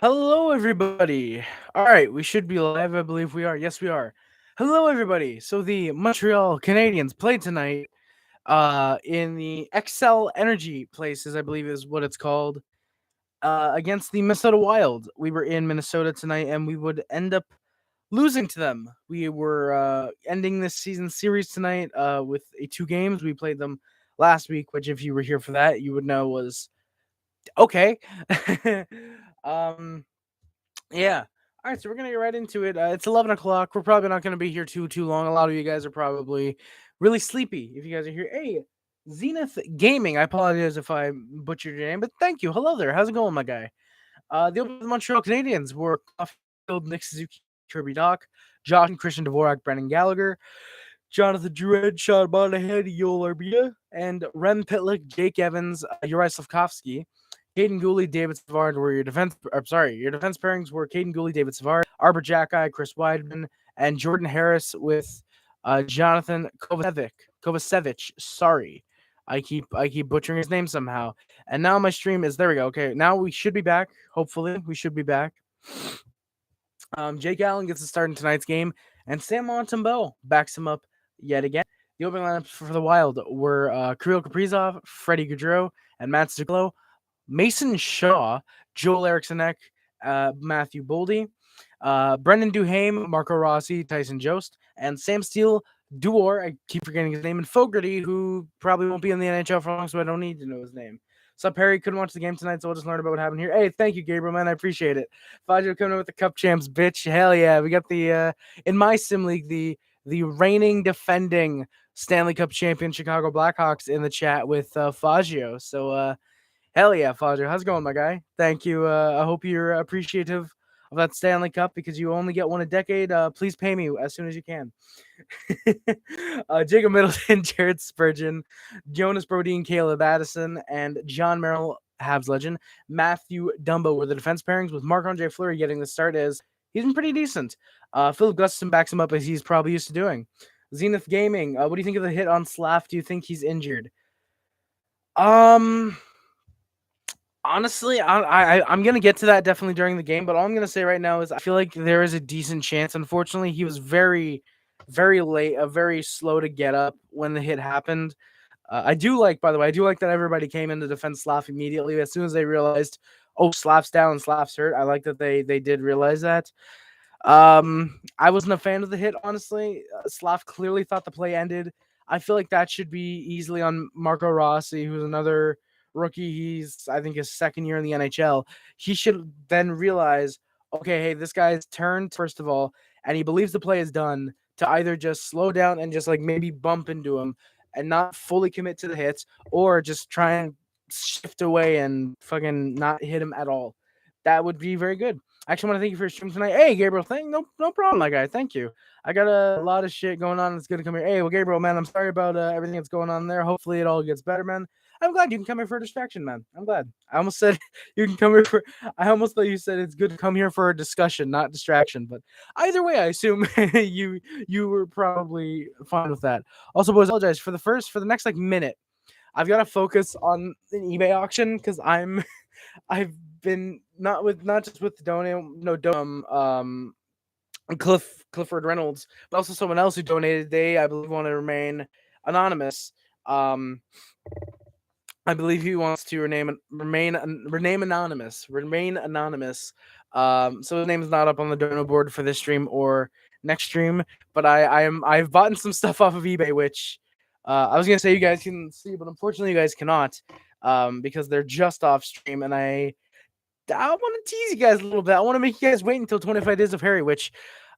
Hello, everybody. All right, we should be live. I believe we are. Yes, we are. Hello, everybody. So the Montreal Canadiens played tonight in the Xcel Energy Places, I believe is what it's called, against the Minnesota Wild. We were in Minnesota tonight, and we would end up losing to them. We were ending this season series tonight with two games. We played them last week, which, if you were here for that, you would know was okay. um, Yeah. All right, so we're gonna get right into it. It's 11 o'clock. We're probably not gonna be here too long. A lot of you guys are probably really sleepy if you guys are here. Hey, Zenith Gaming. I apologize if I butchered your name, but thank you. Hello there. How's it going, my guy? The Open Montreal Canadiens were Caulfield, Nick Suzuki, Kirby Doc, Josh and Christian Dvorak, Brendan Gallagher, Jonathan Druid, Sean Monahan, Yoel Armia, and Rem Pitlick, Jake Evans, Juraj Slafkovsky. Caden Gooley, David Savard were your defense. Your defense pairings were Caden Gooley, David Savard, Arbor Jacki, Chris Weidman, and Jordan Harris with Jonathan Kovacevic. Sorry, I keep butchering his name somehow. And now my stream is there. We go. Okay, now we should be back. Hopefully, we should be back. Jake Allen gets to start in tonight's game, and Sam Montembeau backs him up yet again. The opening lineups for the Wild were Kirill Kaprizov, Freddie Gaudreau, and Matt Zuclo. Mason Shaw, Joel Erikssonek, Matthew Boldy, Brendan Duhame, Marco Rossi, Tyson Jost, and Sam Steele, Duor, I keep forgetting his name, and Fogarty, who probably won't be in the NHL for long, so I don't need to know his name. Sup, Harry? Couldn't watch the game tonight, so I'll just learn about what happened here. Hey, thank you, Gabriel, man. I appreciate it. Fajo coming in with the Cup Champs, bitch. Hell yeah. We got the, in my sim league, the reigning, defending Stanley Cup champion Chicago Blackhawks in the chat with Fagio. So, hell yeah, Fodger. How's it going, my guy? Thank you. I hope you're appreciative of that Stanley Cup because you only get one a decade. Please pay me as soon as you can. Jacob Middleton, Jared Spurgeon, Jonas Brodin, Caleb Addison, and John Merrill, Habs legend. Matthew Dumbo were the defense pairings, with Marc-Andre Fleury getting the start as he's been pretty decent. Philip Gustafson backs him up as he's probably used to doing. Zenith Gaming, what do you think of the hit on Slav? Do you think he's injured? Honestly, I'm gonna get to that definitely during the game, but all I'm gonna say right now is I feel like there is a decent chance. Unfortunately, he was very, very late, very slow to get up when the hit happened. I do like, by the way, I do like that everybody came in to defend Slav immediately as soon as they realized, oh, Slav's down, Slav's hurt. I like that they did realize that. I wasn't a fan of the hit, honestly. Slav clearly thought the play ended. I feel like that should be easily on Marco Rossi, who's another rookie. He's, I think, his second year in the NHL. He should then realize, okay, hey, this guy's turned, first of all, and he believes the play is done, to either just slow down and just like maybe bump into him and not fully commit to the hits, or just try and shift away and fucking not hit him at all. That would be very good. I actually want to thank you for your stream tonight. Hey, Gabriel, no problem, my guy. Thank you. I got a lot of shit going on. It's good to come here. Hey, well, Gabriel, man, I'm sorry about everything that's going on there. Hopefully, it all gets better, man. I'm glad you can come here for a distraction, man. I'm glad. I almost said you can come here for. I almost thought you said it's good to come here for a discussion, not distraction. But either way, I assume you were probably fine with that. Also, boys, I apologize for the next like minute. I've got to focus on an eBay auction because I've been not just with Clifford Reynolds, but also someone else who donated. They, I believe, want to remain anonymous. I believe he wants to remain anonymous. So his name is not up on the dono board for this stream or next stream. But I've bought some stuff off of eBay, which I was gonna say you guys can see, but unfortunately you guys cannot, because they're just off stream, and I want to tease you guys a little bit. I want to make you guys wait until 25 Days of Harry, which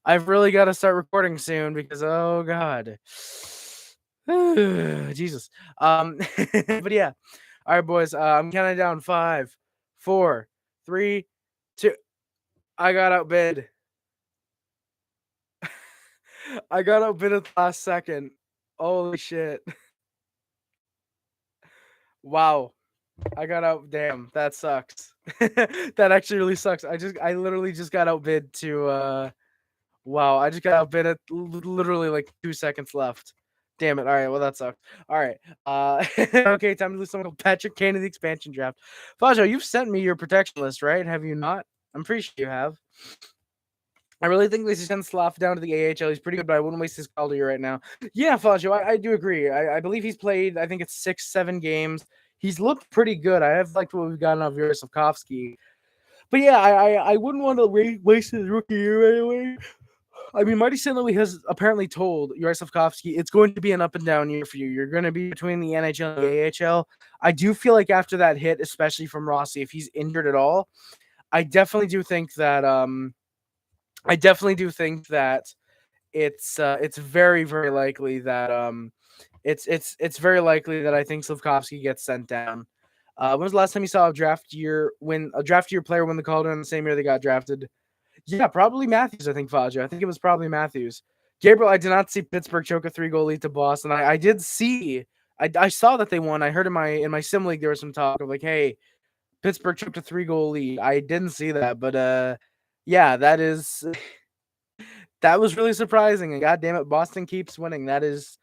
I've really got to start recording soon because, oh god, Jesus. But yeah, all right, boys. I'm counting down 5, 4, 3, 2. I got outbid. I got outbid at the last second. Holy shit! Wow. I got out. Damn, that sucks. That actually really sucks. I literally just got outbid to. Wow, I just got outbid at literally like 2 seconds left. Damn it. All right, well that sucks. All right. Okay, time to lose someone called Patrick Kane in the expansion draft. Fajo, you've sent me your protection list, right? Have you not? I'm pretty sure you have. I really think they should send Slav down to the AHL. He's pretty good, but I wouldn't waste his call right now. Yeah, Fazio, I do agree. I believe he's played, I think it's 6-7 games. He's looked pretty good. I have liked what we've gotten out of Juraj Slafkovsky. But yeah, I wouldn't want to waste his rookie year anyway. I mean, Marty St. Louis has apparently told Juraj Slafkovsky it's going to be an up and down year for you. You're going to be between the NHL and the AHL. I do feel like after that hit, especially from Rossi, if he's injured at all, I definitely do think that it's very, very likely that it's very likely that I think Slafkovsky gets sent down. When was the last time you saw a draft year player win the Calder in the same year they got drafted? Yeah, probably Matthews. I think Faggio. I think it was probably Matthews. Gabriel, I did not see Pittsburgh choke a 3-goal lead to Boston. I did see. I saw that they won. I heard in my sim league there was some talk of like, hey, Pittsburgh choked a 3-goal lead. I didn't see that, but yeah, that was really surprising. And God damn it, Boston keeps winning. That's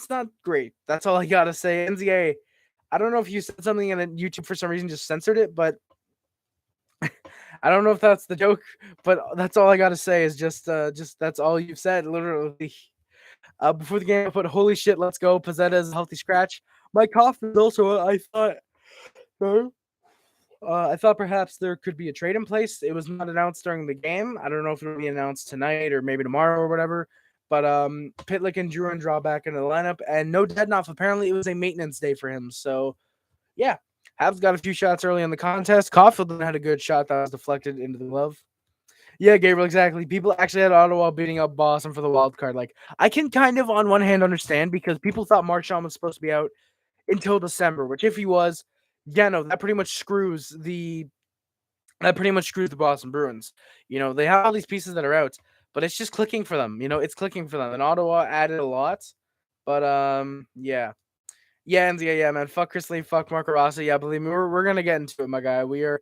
not great. That's all I gotta say. NZA, I don't know if you said something and YouTube for some reason just censored it, but I don't know if that's the joke, but that's all I gotta say is just that's all you've said, literally. Before the game, I put holy shit, let's go. Pizzetta is a healthy scratch. My cough is also I thought perhaps there could be a trade in place. It was not announced during the game. I don't know if it'll be announced tonight or maybe tomorrow or whatever. But Pitlick and Drouin draw back into the lineup, and no Dednoff. Apparently, it was a maintenance day for him. So, yeah, Habs got a few shots early in the contest. Caulfield had a good shot that was deflected into the glove. Yeah, Gabriel, exactly. People actually had Ottawa beating up Boston for the wild card. Like, I can kind of, on one hand, understand because people thought Marchand was supposed to be out until December, which if he was, yeah, no, that pretty much screws the Boston Bruins. You know, they have all these pieces that are out, but it's just clicking for them. You know, it's clicking for them. And Ottawa added a lot. But yeah. Yeah, and yeah, man. Fuck Chris Lee, fuck Marco Rossi. Yeah, believe me, we're gonna get into it, my guy. We are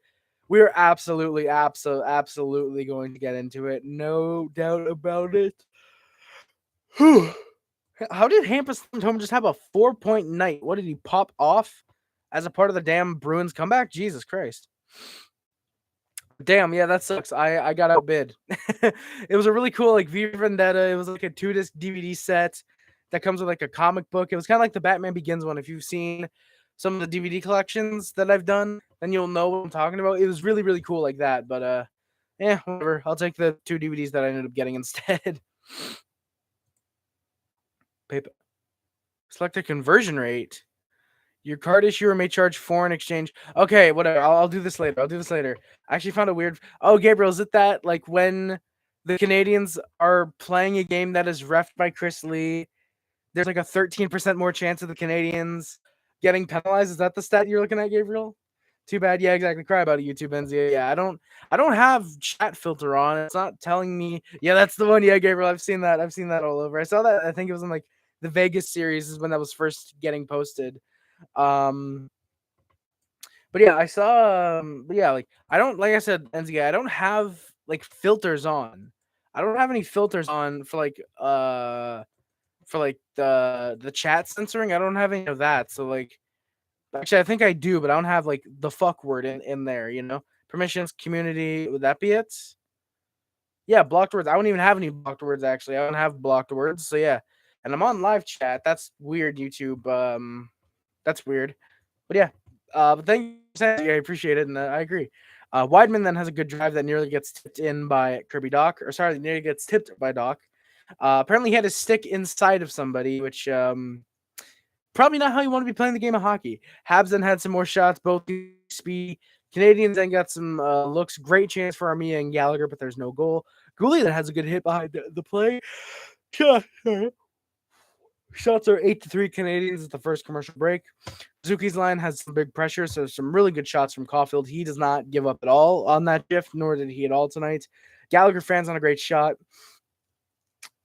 absolutely going to get into it. No doubt about it. How did Hampus Home just have a 4-point night? What did he pop off as a part of the damn Bruins comeback? Jesus Christ. Damn, yeah, that sucks. I got outbid. It was a really cool like V Vendetta. It was like a 2-disc DVD set that comes with like a comic book. It was kind of like the Batman Begins one. If you've seen some of the DVD collections that I've done, then you'll know what I'm talking about. It was really, really cool like that. But yeah, whatever. I'll take the 2 DVDs that I ended up getting instead. Paper. Select a conversion rate. Your card issuer may charge foreign exchange. Okay, whatever. I'll do this later. I actually found a weird. Oh, Gabriel, is it that like when the Canadians are playing a game that is reffed by Chris Lee, there's like a 13% more chance of the Canadians getting penalized? Is that the stat you're looking at, Gabriel? Too bad. Yeah, exactly. Cry about it, YouTube NZA. Yeah, I don't have chat filter on. It's not telling me. Yeah, that's the one. Yeah, Gabriel. I've seen that all over. I saw that. I think it was in like the Vegas series is when that was first getting posted. But yeah, I saw. But yeah, like I don't, like I said, NZA. I don't have like filters on. I don't have any filters on for like the chat censoring. I don't have any of that. So like, actually, I think I do, but I don't have like the fuck word in there. You know, permissions, community. Would that be it? Yeah, blocked words. I don't even have any blocked words. Actually, I don't have blocked words. So yeah, and I'm on live chat. That's weird, YouTube. That's weird. But yeah, but thank you. I appreciate it, and I agree. Weidman then has a good drive that nearly gets tipped in by Kirby Doc, or sorry, nearly gets tipped by Doc. Apparently, he had his stick inside of somebody, which probably not how you want to be playing the game of hockey. Habs then had some more shots, both speed. Canadians then got some looks. Great chance for Armia and Gallagher, but there's no goal. Gooley that has a good hit behind the play. Shots are 8-3 Canadians at the first commercial break. Suzuki's line has some big pressure, so some really good shots from Caulfield. He does not give up at all on that shift, nor did he at all tonight. Gallagher fans on a great shot.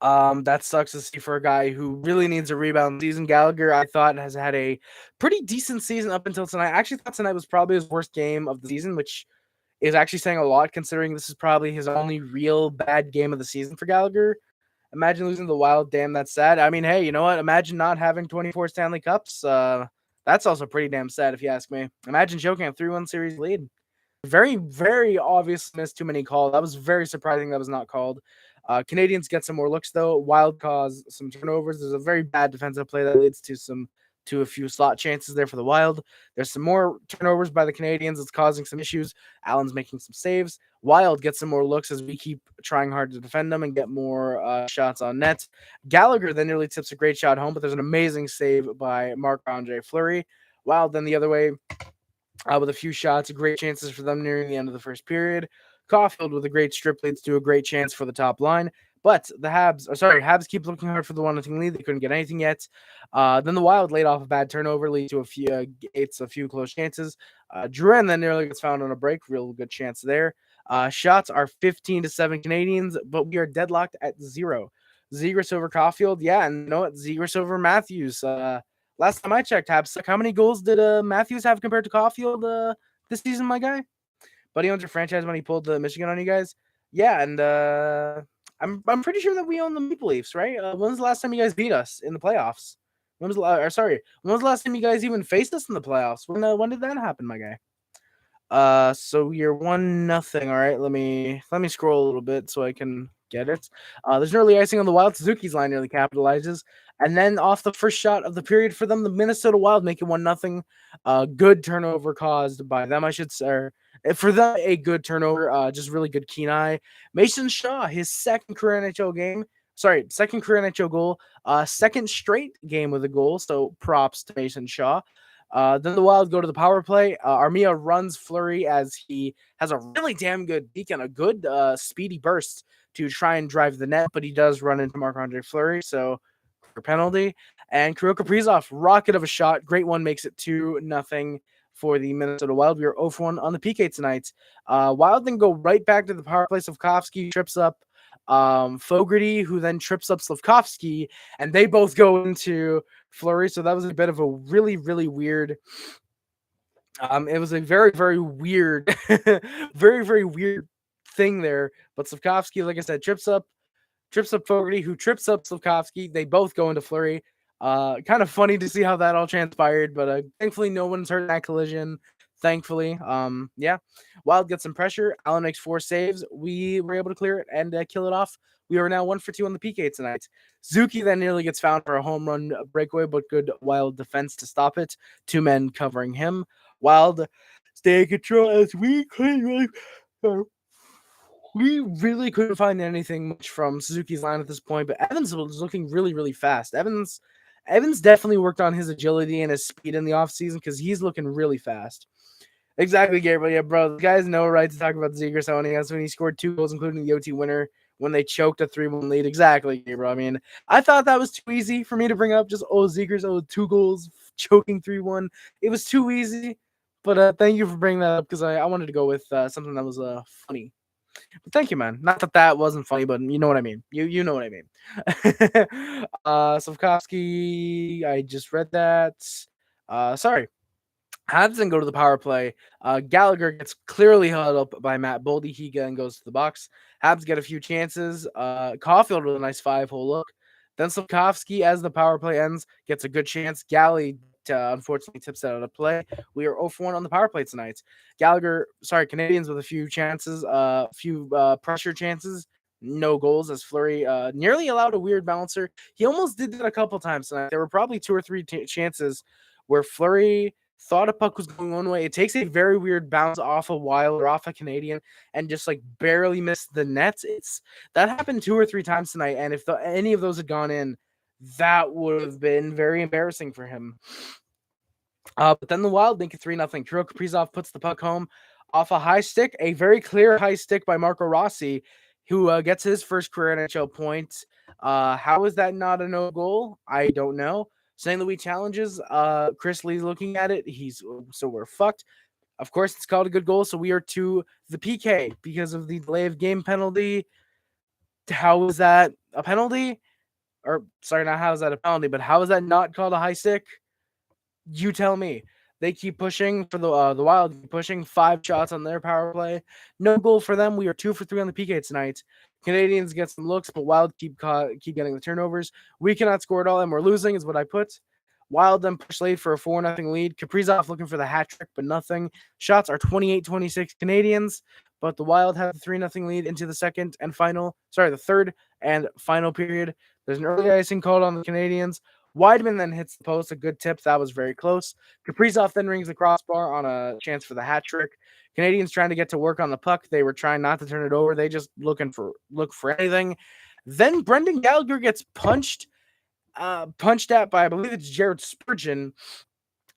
That sucks to see for a guy who really needs a rebound season. Gallagher, I thought, has had a pretty decent season up until tonight. I actually thought tonight was probably his worst game of the season, which is actually saying a lot considering this is probably his only real bad game of the season for Gallagher. Imagine losing the Wild. Damn, that's sad. I mean, hey, you know what? Imagine not having 24 Stanley Cups. That's also pretty damn sad if you ask me. Imagine choking a 3-1 series lead. Very, very obvious missed too many call. That was very surprising that was not called. Canadians get some more looks though. Wild cause some turnovers. There's a very bad defensive play that leads to a few slot chances there for the Wild. There's some more turnovers by the Canadians. It's causing some issues. Allen's making some saves. Wild gets some more looks as we keep trying hard to defend them and get more shots on net. Gallagher then nearly tips a great shot home, but there's an amazing save by Marc-Andre Fleury. Wild then the other way with a few shots, great chances for them nearing the end of the first period. Caulfield with a great strip leads to a great chance for the top line. But the Habs keep looking hard for the 1-0 lead. They couldn't get anything yet. Then the Wild laid off a bad turnover, lead to a few close chances. Drouin then nearly gets found on a break. Real good chance there. Shots are 15-7 Canadians, but we are deadlocked at 0. Zegras over Caulfield. Yeah, and you know what? Zegras over Matthews. Last time I checked, Habs, how many goals did Matthews have compared to Caulfield this season, my guy? But he owns a franchise when he pulled the Michigan on you guys. Yeah, and I'm pretty sure that we own the Maple Leafs, right? When was the last time you guys beat us in the playoffs? When was the last time you guys even faced us in the playoffs? When did that happen, my guy? So you're 1-0. All right, let me scroll a little bit so I can get it. There's an early icing on the Wild. Suzuki's line nearly capitalizes, and then off the first shot of the period for them, the Minnesota Wild make it 1-0. Good turnover caused by them, I should say. Or, for them, a good turnover. Just really good keen eye. Mason Shaw, his second career NHL game. Sorry, second career NHL goal. Second straight game with a goal. So props to Mason Shaw. Then the Wild go to the power play. Armia runs Fleury as he has a really damn good peak and a good speedy burst to try and drive the net, but he does run into Marc-Andre Fleury, so for penalty. And Kirill Kaprizov, rocket of a shot. Great one, makes it 2-0 for the Minnesota Wild. We are 0-1 on the PK tonight. Wild then go right back to the power play. Slafkovsky trips up Fogarty, who then trips up Slafkovsky, and they both go into Fleury. So that was a bit of a really, really weird. It was a very, very weird, very, very weird thing there. But Slafkovsky, like I said, trips up Fogarty, who trips up Slafkovsky. They both go into Fleury. Kind of funny to see how that all transpired, but thankfully no one's hurt in that collision. Thankfully, yeah. Wild gets some pressure. Allen makes 4 saves. We were able to clear it and kill it off. We are now 1 for 2 on the PK tonight. Zuki then nearly gets found for a home run breakaway, but good Wild defense to stop it. 2 men covering him. Wild stay in control as we really couldn't find anything much from Suzuki's line at this point, but Evans was looking really, really fast. Evans definitely worked on his agility and his speed in the offseason because he's looking really fast. Exactly, Gabriel. Yeah, bro. The guys know right to talk about Zegras owning us when he scored 2 goals, including the OT winner when they choked a 3-1 lead. Exactly, Gabriel. I mean, I thought that was too easy for me to bring up. Just, Zegras, 2 goals, choking 3-1. It was too easy. But thank you for bringing that up because I wanted to go with something that was funny. But thank you, man. Not that wasn't funny, but you know what I mean. You know what I mean. Slafkovsky, I just read that. Sorry. Habs then go to the power play. Gallagher gets clearly held up by Matt Boldy. He again goes to the box. Habs get a few chances. Caulfield with a nice 5-hole look. Then Slafkovsky, as the power play ends, gets a good chance. Galley unfortunately tips out of play. We are 0-1 on the power play tonight. Canadians with a few chances, pressure chances. No goals as Fleury nearly allowed a weird bouncer. He almost did that a couple times tonight. There were probably 2 or 3 chances where Fleury thought a puck was going one way. It takes a very weird bounce off a Wild or off a Canadian and just like barely missed the net. That happened 2 or 3 times tonight, and if any of those had gone in, that would have been very embarrassing for him. But then the Wild make it 3-0. Kirill Kaprizov puts the puck home off a high stick, a very clear high stick by Marco Rossi, who gets his first career NHL point. How is that not a no goal? I don't know. St. Louis challenges. Chris Lee's looking at it. So we're fucked. Of course, it's called a good goal. So we are to the PK because of the delay of game penalty. How is that a penalty? Or sorry, not how is that a penalty, but how is that not called a high stick? You tell me. They keep pushing for the Wild, keep pushing 5 shots on their power play. No goal for them. We are 2 for 3 on the PK tonight. Canadians get some looks, but Wild keep getting the turnovers. We cannot score at all, and we're losing, is what I put. Wild then pushed late for a 4-0 lead. Kaprizov looking for the hat trick, but nothing. Shots are 28-26 Canadiens, but the Wild have the 3-0 lead into the the third and final period. There's an early icing called on the Canadiens. Weidman then hits the post, a good tip. That was very close. Kaprizov then rings the crossbar on a chance for the hat trick. Canadians trying to get to work on the puck. They were trying not to turn it over. They just look for anything. Then Brendan Gallagher gets punched at by, I believe it's Jared Spurgeon,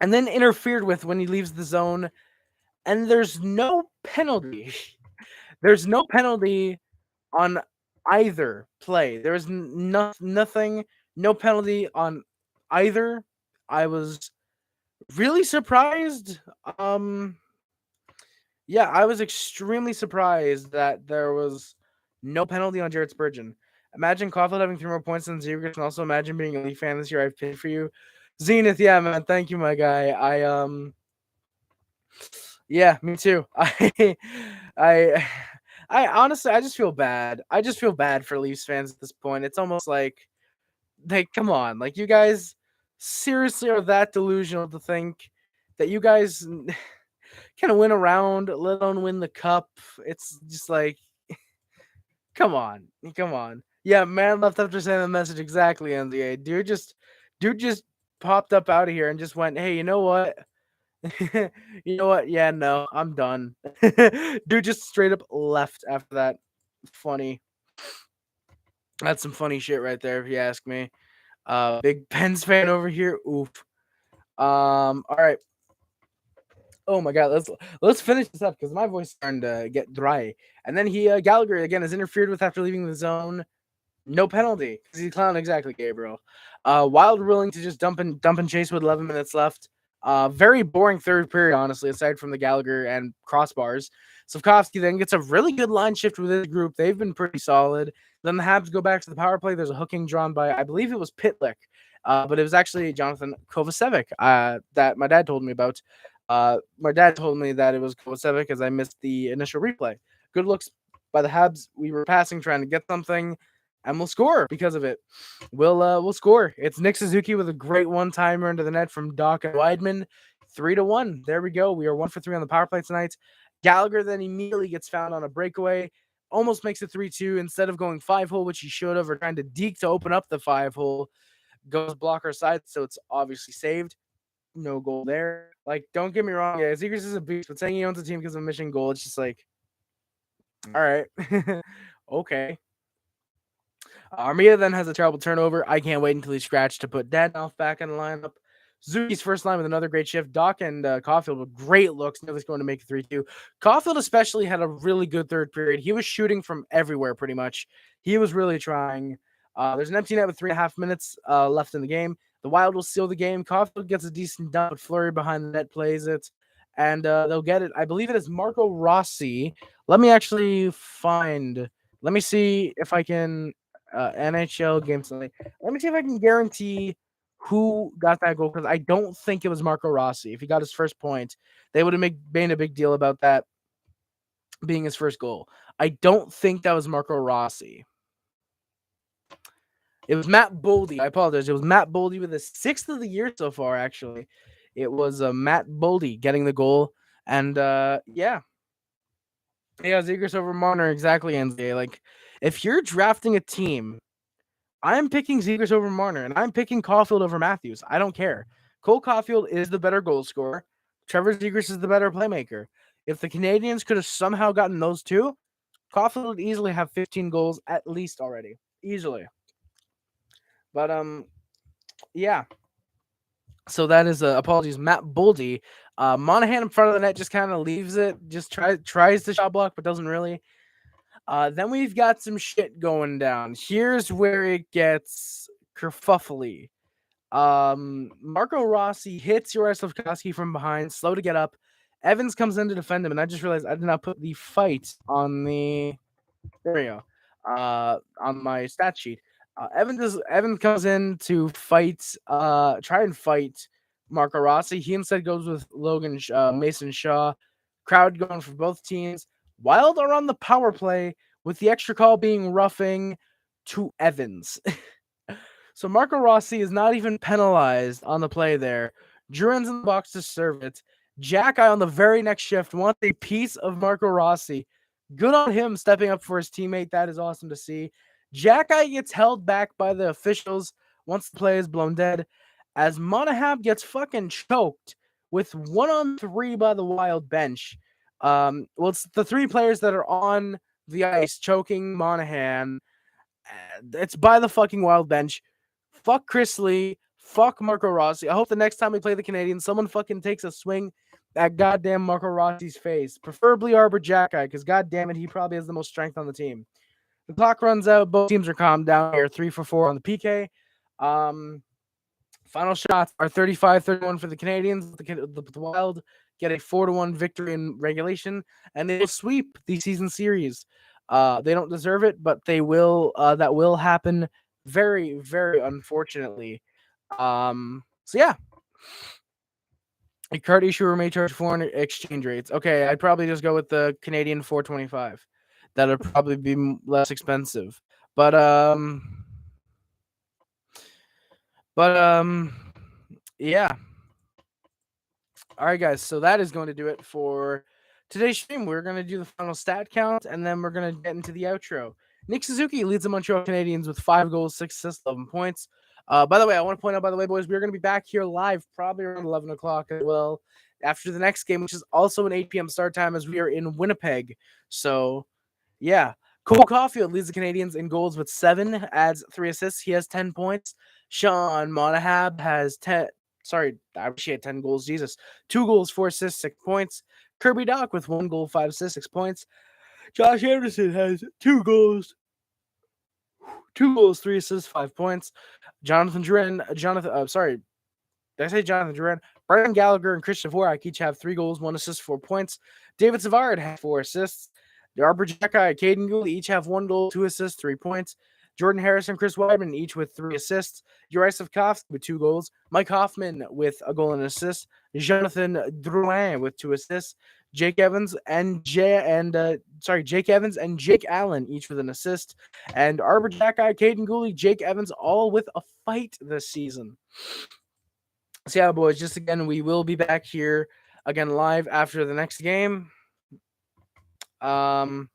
and then interfered with when he leaves the zone. And there's no penalty. There's no penalty on either play. There was nothing, no penalty on either. I was really surprised. Yeah, I was extremely surprised that there was no penalty on Jared Spurgeon. Imagine Caulfield having 3 more points than Zegras, and also imagine being a Leaf fan this year. I've paid for you. Zenith, yeah, man. Thank you, my guy. Yeah, me too. I honestly, I just feel bad. I just feel bad for Leafs fans at this point. It's almost like, come on, like you guys seriously are that delusional to think that you guys can win a round, let alone win the cup. It's just like, come on. Yeah, man left after sending the message exactly, NZA. Dude just popped up out of here and just went, hey, you know what? You know what? Yeah, no, I'm done. Dude just straight up left after that. Funny. That's some funny shit right there, if you ask me. Big Pens fan over here. Oof. All right. Oh my god, let's finish this up because my voice is starting to get dry. And then Gallagher again is interfered with after leaving the zone. No penalty because he's clown exactly, Gabriel. Wild willing to just dump and chase with 11 minutes left. Very boring third period, honestly, aside from the Gallagher and crossbars. Slafkovsky then gets a really good line shift with his group. They've been pretty solid. Then the Habs go back to the power play. There's a hooking drawn by, I believe it was Pitlick, but it was actually Jonathan Kovacevic that my dad told me about. My dad told me that it was Kovacevic as I missed the initial replay. Good looks by the Habs. We were passing, trying to get something, and we'll score because of it. We'll score. It's Nick Suzuki with a great one-timer into the net from Doc and Weidman. 3-1. There we go. We are 1 for 3 on the power play tonight. Gallagher then immediately gets found on a breakaway. Almost makes it 3-2 instead of going 5-hole, which he should have, or trying to deke to open up the 5-hole. Goes blocker side, so it's obviously saved. No goal there. Like, don't get me wrong. Yeah, Zegras is a beast, but saying he owns a team because of a mission goal, it's just like, all right. Okay. Armia then has a terrible turnover. I can't wait until he's scratched to put Dadnoff back in the lineup. Zuki's first line with another great shift. Doc and Caulfield with great looks. Nearly going to make it 3-2. Caulfield especially had a really good third period. He was shooting from everywhere pretty much. He was really trying. There's an empty net with 3.5 minutes left in the game. The Wild will seal the game. Caulfield gets a decent dump, but Fleury behind the net plays it. And they'll get it. I believe it is Marco Rossi. Let me see if I can NHL games tonight. Let me see if I can guarantee who got that goal because I don't think it was Marco Rossi. If he got his first point, they would have made a big deal about that being his first goal. I don't think that was Marco Rossi. It was Matt Boldy. I apologize. It was Matt Boldy with his 6th of the year so far, actually. It was Matt Boldy getting the goal. And, yeah. Yeah, Zegras over Marner, exactly, NZA. Like, if you're drafting a team, I'm picking Zegras over Marner, and I'm picking Caulfield over Matthews. I don't care. Cole Caulfield is the better goal scorer. Trevor Zegras is the better playmaker. If the Canadiens could have somehow gotten those two, Caulfield would easily have 15 goals at least already. Easily. But, yeah. So that is, apologies, Matt Boldy. Monahan in front of the net just kind of leaves it, just tries to shot block, but doesn't really. Then we've got some shit going down. Here's where it gets kerfuffly. Marco Rossi hits Juraj Slafkovsky from behind, slow to get up. Evans comes in to defend him, and I just realized I did not put the fight on the. There we go. On my stat sheet. Evans comes in to fight, try and fight Marco Rossi. He instead goes with Mason Shaw. Crowd going for both teams. Wild are on the power play with the extra call being roughing to Evans. So Marco Rossi is not even penalized on the play there. Duran's in the box to serve it. Jack Eye on the very next shift wants a piece of Marco Rossi. Good on him stepping up for his teammate. That is awesome to see. Jack Eye gets held back by the officials once the play is blown dead, as Monahan gets fucking choked with 1-on-3 by the Wild bench. Well, it's the three players that are on the ice choking Monahan. It's by the fucking Wild bench. Fuck Chris Lee. Fuck Marco Rossi. I hope the next time we play the Canadiens, someone fucking takes a swing at goddamn Marco Rossi's face. Preferably Arbor Jackeye, because goddamn it, he probably has the most strength on the team. The clock runs out. Both teams are calmed down here. 3 for 4 on the PK. Final shots are 35-31 for the Canadiens. The Wild get a 4-1 victory in regulation, and they will sweep the season series. They don't deserve it, but they will. That will happen very, very unfortunately. So yeah. A card issuer may charge foreign exchange rates. Okay, I'd probably just go with the Canadian 425. That'll probably be less expensive. But yeah. All right, guys. So that is going to do it for today's stream. We're going to do the final stat count, and then we're going to get into the outro. Nick Suzuki leads the Montreal Canadiens with 5 goals, 6 assists, 11 points. By the way, I want to point out, by the way, boys, we're going to be back here live probably around 11 o'clock as well after the next game, which is also an 8 p.m. start time as we are in Winnipeg. So, yeah. Cole Caulfield leads the Canadiens in goals with 7, adds 3 assists. He has 10 points. Sean Monahan has 10. Sorry, I wish he had 10 goals. Jesus. 2 goals, 4 assists, 6 points. Kirby Dach with 1 goal, 5 assists, 6 points. Josh Anderson has 2 goals, 3 assists, 5 points. Jonathan Duran, did I say Jonathan Duran? Brian Gallagher and Christian Dvorak each have 3 goals, 1 assist, 4 points. David Savard has 4 assists. Arbor Jackeye, Caden Gooley each have 1 goal, 2 assists, 3 points. Jordan Harris and Chris Weidman each with 3 assists. Juraj Slafkovsky with 2 goals. Mike Hoffman with a goal and an assist. Jonathan Drouin with 2 assists. Jake Evans and Jake Allen each with an assist. And Arbor Jackeye, Caden Gooley, Jake Evans all with a fight this season. So yeah, boys, just again, we will be back here again live after the next game. We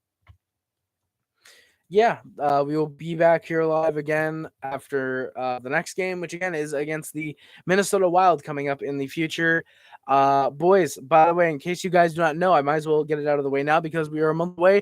will be back here live again after the next game, which again is against the Minnesota Wild coming up in the future. Boys, by the way, in case you guys do not know, I might as well get it out of the way now because we are a month away.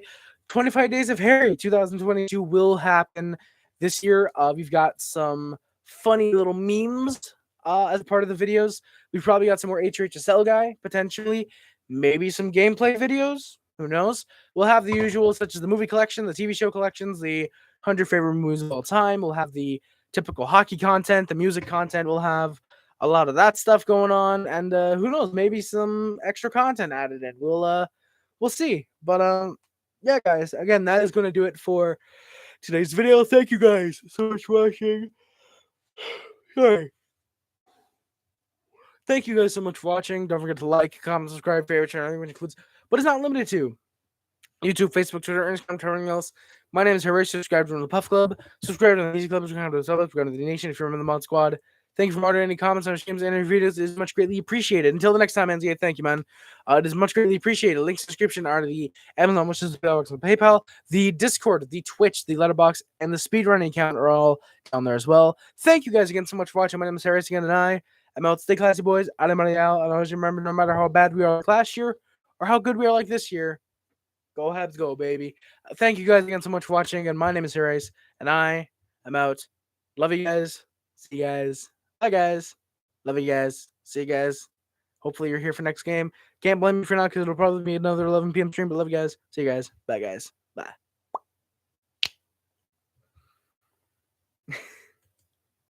25 Days of Harry 2022 will happen this year. We've got some funny little memes as part of the videos. We've probably got some more HHSL guy, potentially. Maybe some gameplay videos. Who knows? We'll have the usual, such as the movie collection, the TV show collections, the 100 favorite movies of all time. We'll have the typical hockey content, the music content. We'll have a lot of that stuff going on, and who knows? Maybe some extra content added in. We'll see. But yeah, guys. Again, that is going to do it for today's video. Thank you guys so much for watching. Sorry. Thank you guys so much for watching. Don't forget to like, comment, subscribe, favorite channel, which includes, but it's not limited to YouTube, Facebook, Twitter, Instagram, everything else. My name is Harish. Subscribe to the Puff Club. Subscribe to the Easy Club. Subscribe to the Sub Club. Subscribe to the Nation if you're in the Mod Squad. Thank you for moderating any comments on our streams and our videos. It is much greatly appreciated. Until the next time, NZA, thank you, man. It is much greatly appreciated. Links in the description are the Amazon, which is the PayPal, the Discord, the Twitch, the Letterboxd, and the speedrunning account are all down there as well. Thank you guys again so much for watching. My name is Harris again, and I'm out. Stay classy, boys. I'm out. And always remember, no matter how bad we are like last year or how good we are like this year, go Habs, go, baby. Thank you guys again so much for watching. And my name is Harris, and I am out. Love you guys. See you guys. Bye, guys. Love you guys. See you guys. Hopefully you're here for next game. Can't blame me for not because it'll probably be another 11 p.m. stream, but love you guys. See you guys. Bye, guys. Bye.